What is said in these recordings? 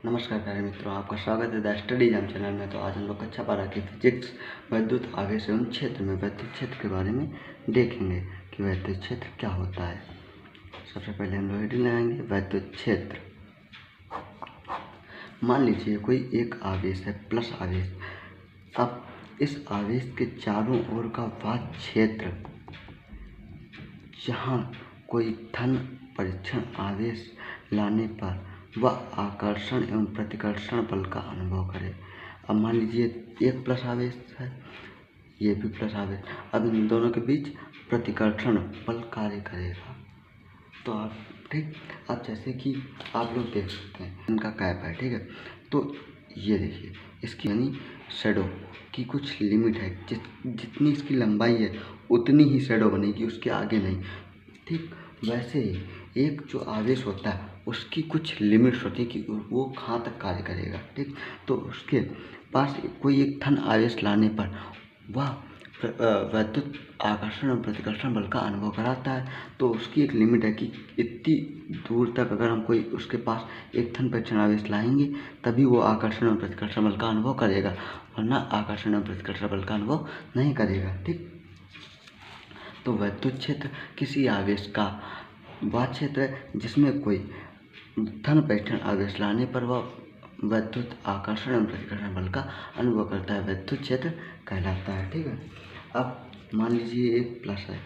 नमस्कार प्यारे मित्रों, आपका स्वागत है द स्टडी जैम चैनल में। तो आज हम लोग कक्षा 12 की फिजिक्स विद्युत आवेश एवं क्षेत्र में विद्युत क्षेत्र के बारे में देखेंगे कि विद्युत क्षेत्र क्या होता है। सबसे पहले हम लोग हेडिंग लगाएंगे विद्युत क्षेत्र। मान लीजिए कोई एक आवेश है प्लस आवेश। अब इस आवेश के चारों ओर का वह क्षेत्र जहाँ कोई धन परीक्षण आवेश लाने पर वह आकर्षण एवं प्रतिकर्षण बल का अनुभव करे। अब मान लीजिए एक प्लस आवेश है, ये भी प्लस आवेश। अब इन दोनों के बीच प्रतिकर्षण बल कार्य करेगा। तो आप ठीक, अब जैसे कि आप लोग देख सकते हैं इनका कैप है, ठीक है। तो ये देखिए इसकी यानी शैडो की कुछ लिमिट है। जितनी इसकी लंबाई है उतनी ही शैडो बनेगी, उसके आगे नहीं। ठीक वैसे ही एक जो आवेश होता है उसकी कुछ लिमिट्स होती है कि वो कहाँ तक कार्य करेगा। ठीक, तो उसके पास कोई एक धन आवेश लाने पर वह विद्युत आकर्षण और प्रतिकर्षण बल का अनुभव कराता है। तो उसकी एक लिमिट है कि इतनी दूर तक अगर हम कोई उसके पास एक धन परीक्षण आवेश लाएंगे तभी वो आकर्षण और प्रतिकर्षण बल का अनुभव करेगा, वरना आकर्षण और प्रतिकर्षण बल का अनुभव नहीं करेगा। ठीक, तो विद्युत क्षेत्र किसी आवेश का वह क्षेत्र है जिसमें कोई धन परीक्षण आवेश लाने पर वह विद्युत आकर्षण एवं प्रतिकर्षण बल का अनुभव करता है, विद्युत क्षेत्र कहलाता है। ठीक है। अब मान लीजिए एक प्लस है,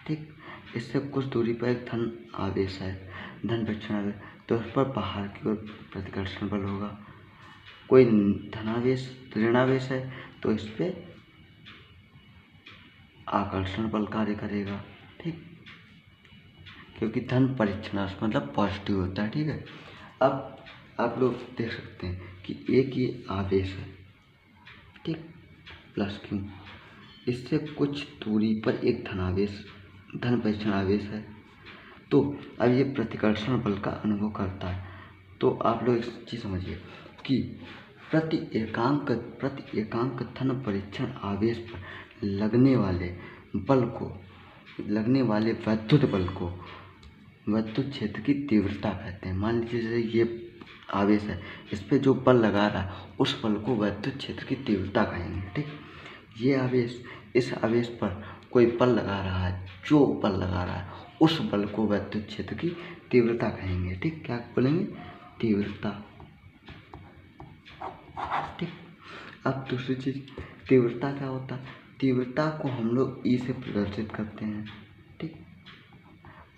ठीक, इससे कुछ दूरी पर एक धन आवेश है, धन परीक्षण आवेश, तो उस पर बाहर की ओर प्रतिकर्षण बल होगा। कोई धनावेश ऋणावेश है तो इस पर आकर्षण बल कार्य करेगा। ठीक, क्योंकि धन परीक्षण मतलब पॉजिटिव होता है। ठीक है। अब आप लोग देख सकते हैं कि एक ये आवेश है, ठीक, प्लस क्यों, इससे कुछ दूरी पर एक धनावेश धन परीक्षण आवेश है। तो अब ये प्रतिकर्षण बल का अनुभव करता है। तो आप लोग इस चीज़ समझिए कि प्रति एकांक धन परीक्षण आवेश पर लगने वाले विद्युत बल को विद्युत क्षेत्र की तीव्रता कहते हैं। मान लीजिए जैसे ये आवेश है, इस पे जो बल लगा रहा है उस बल को विद्युत क्षेत्र की तीव्रता कहेंगे। ठीक, ये आवेश इस आवेश पर कोई बल लगा रहा है, जो बल लगा रहा है उस बल को विद्युत क्षेत्र की तीव्रता कहेंगे। ठीक, क्या बोलेंगे? तीव्रता। ठीक, अब दूसरी चीज तीव्रता क्या होता है? तीव्रता को हम लोग ई से प्रदर्शित करते हैं। ठीक,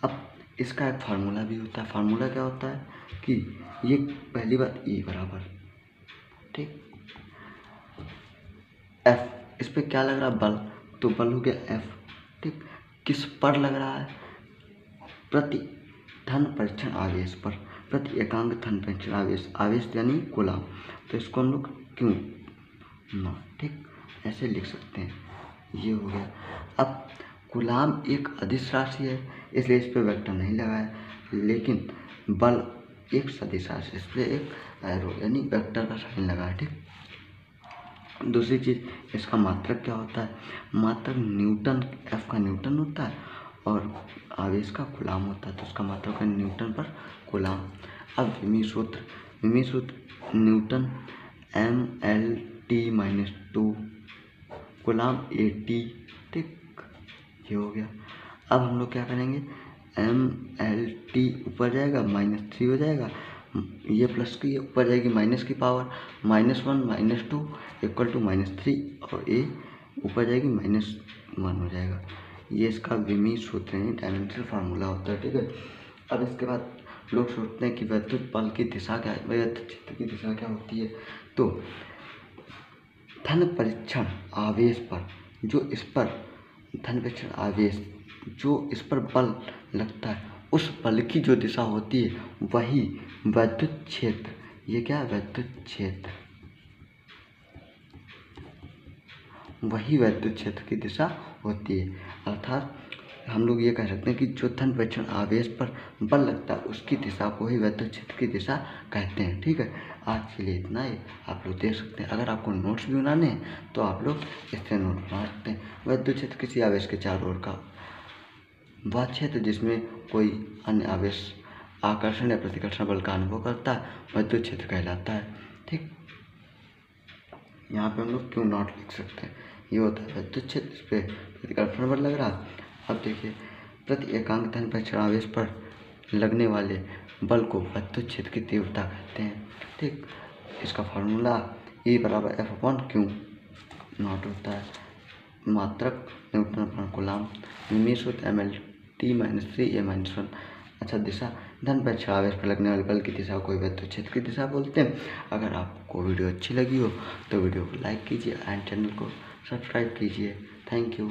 अब इसका एक फार्मूला भी होता है। फार्मूला क्या होता है कि ये पहली बात ई बराबर, ठीक, एफ, इस पे क्या लग रहा है? बल, तो बल हो गया एफ। ठीक, किस पर लग रहा है? प्रति धन परीक्षण आवेश पर, प्रति एकांक धन परीक्षण आवेश यानी कूलाम। तो इसको हम लोग क्यों ना, ठीक, ऐसे लिख सकते हैं। ये हो गया। अब कूलाम एक अदिश राशि है इसलिए इस पर वेक्टर नहीं लगा है, लेकिन बल एक सदिश राशि, इस पर एक एरो यानी वेक्टर का साइन लगा है। ठीक, दूसरी चीज इसका मात्रक क्या होता है? मात्रक न्यूटन, एफ का न्यूटन होता है और आवेश का कूलाम होता है, तो उसका मात्रक है न्यूटन पर कूलाम। अब विमीय सूत्र न्यूटन mL/T-2 कूलाम AT। ठीक, ये हो गया। अब हम लोग क्या करेंगे? mLT ऊपर जाएगा -3 हो जाएगा, ये प्लस की ऊपर जाएगी माइनस की पावर, -1 -2 इक्वल टू -3 और ए ऊपर जाएगी -1 हो जाएगा। ये इसका विमीय सूत्र है, डायमेंशनल फार्मूला होता है। ठीक है। अब इसके बाद लोग सोचते हैं कि विद्युत बल की दिशा क्या है, विद्युत क्षेत्र की दिशा क्या होती है? तो धन परीक्षण आवेश पर जो इस पर बल लगता है उस बल की जो दिशा होती है वही विद्युत क्षेत्र, ये क्या है? विद्युत क्षेत्र, वही विद्युत क्षेत्र की दिशा होती है। अर्थात हम लोग ये कह सकते हैं कि जो धन परीक्षण आवेश पर बल लगता है उसकी दिशा को ही विद्युत क्षेत्र की दिशा कहते हैं। ठीक है। आज के लिए इतना ही। आप लोग देख सकते हैं, अगर आपको नोट्स भी बनाने हैं तो आप लोग इससे नोट बना सकते हैं। विद्युत क्षेत्र किसी आवेश के चारों ओर का वह क्षेत्र जिसमें कोई अन्य आवेश आकर्षण या प्रतिकर्षण बल का अनुभव करता है विद्युत क्षेत्र कहलाता है। ठीक, यहाँ पे हम लोग क्यों नॉट लिख सकते हैं, ये होता है विद्युत क्षेत्र, इस पर प्रतिकर्षण बल लग रहा। अब देखिए, प्रति एकांक धन परीक्षण आवेश पर लगने वाले बल को विद्युत क्षेत्र की तीव्रता कहते हैं। ठीक, इसका फार्मूला E बराबर F/Q नॉट होता है मात्रक न्यूटन/कूलम, निमेषुत mL/T-3A-1। अच्छा, दिशा धन परीक्षण आवेश पर लगने वाले बल की दिशा को विद्युत क्षेत्र की दिशा बोलते हैं। अगर आपको वीडियो अच्छी लगी हो तो वीडियो को लाइक कीजिए एंड चैनल को सब्सक्राइब कीजिए। Thank you.